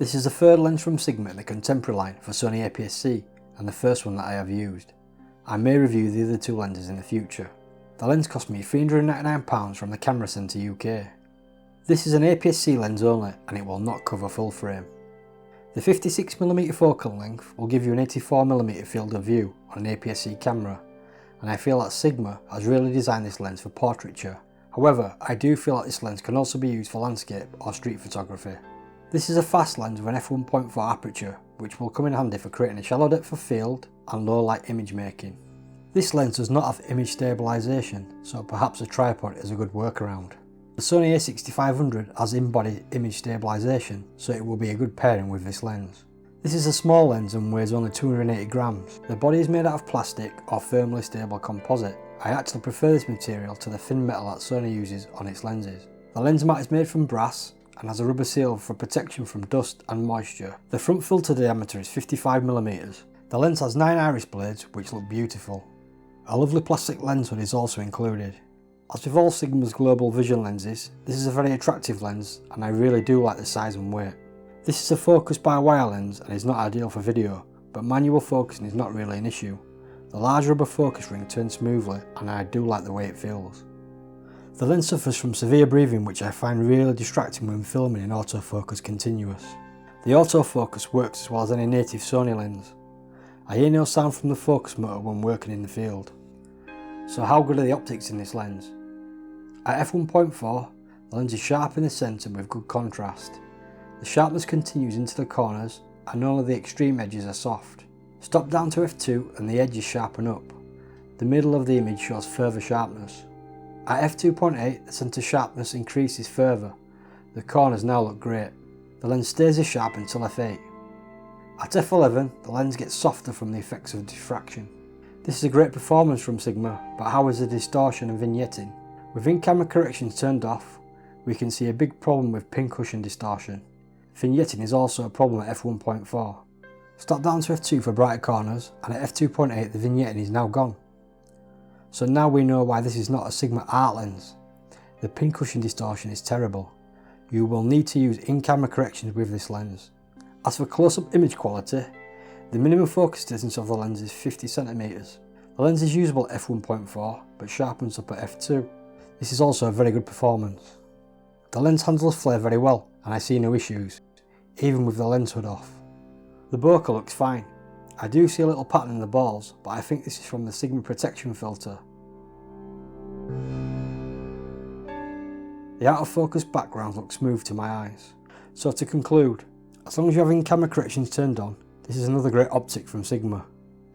This is the third lens from Sigma in the contemporary line for Sony APS-C and the first one that I have used. I may review the other two lenses in the future. The lens cost me £399 from the Camera Centre UK. This is an APS-C lens only and it will not cover full frame. The 56mm focal length will give you an 84mm field of view on an APS-C camera, and I feel that Sigma has really designed this lens for portraiture. However, I do feel that this lens can also be used for landscape or street photography. This is a fast lens with an f1.4 aperture, which will come in handy for creating a shallow depth of field and low light image making. This lens does not have image stabilisation, so perhaps a tripod is a good workaround. The Sony a6500 has in-body image stabilisation, so it will be a good pairing with this lens. This is a small lens and weighs only 280 grams. The body is made out of plastic or firmly stable composite. I actually prefer this material to the thin metal that Sony uses on its lenses. The lens mat is made from brass and has a rubber seal for protection from dust and moisture. The front filter diameter is 55mm. The lens has 9 iris blades which look beautiful. A lovely plastic lens hood is also included. As with all Sigma's global vision lenses, this is a very attractive lens and I really do like the size and weight. This is a focus by wire lens and is not ideal for video, but manual focusing is not really an issue. The large rubber focus ring turns smoothly and I do like the way it feels. The lens suffers from severe breathing, which I find really distracting when filming in autofocus continuous. The autofocus works as well as any native Sony lens. I hear no sound from the focus motor when working in the field. So how good are the optics in this lens? At f1.4, the lens is sharp in the centre with good contrast. The sharpness continues into the corners and only the extreme edges are soft. Stop down to f2 and the edges sharpen up. The middle of the image shows further sharpness. At f2.8, the centre sharpness increases further. The corners now look great. The lens stays as sharp until f8. At f11, the lens gets softer from the effects of diffraction. This is a great performance from Sigma, but how is the distortion and vignetting? With in-camera corrections turned off, we can see a big problem with pincushion distortion. Vignetting is also a problem at f1.4. Stop down to f2 for brighter corners, and at f2.8 the vignetting is now gone. So now we know why this is not a Sigma art lens. The pincushion distortion is terrible. You will need to use in-camera corrections with this lens. As for close-up image quality, the minimum focus distance of the lens is 50cm. The lens is usable at f1.4 but sharpens up at f2. This is also a very good performance. The lens handles flare very well and I see no issues, even with the lens hood off. The bokeh looks fine. I do see a little pattern in the balls, but I think this is from the Sigma protection filter. The out of focus background looks smooth to my eyes. So to conclude, as long as you have in-camera corrections turned on, this is another great optic from Sigma.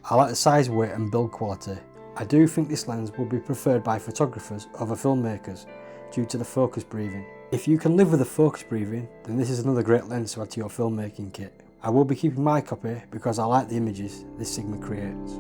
I like the size, weight and build quality. I do think this lens will be preferred by photographers over filmmakers due to the focus breathing. If you can live with the focus breathing, then this is another great lens to add to your filmmaking kit. I will be keeping my copy because I like the images this Sigma creates.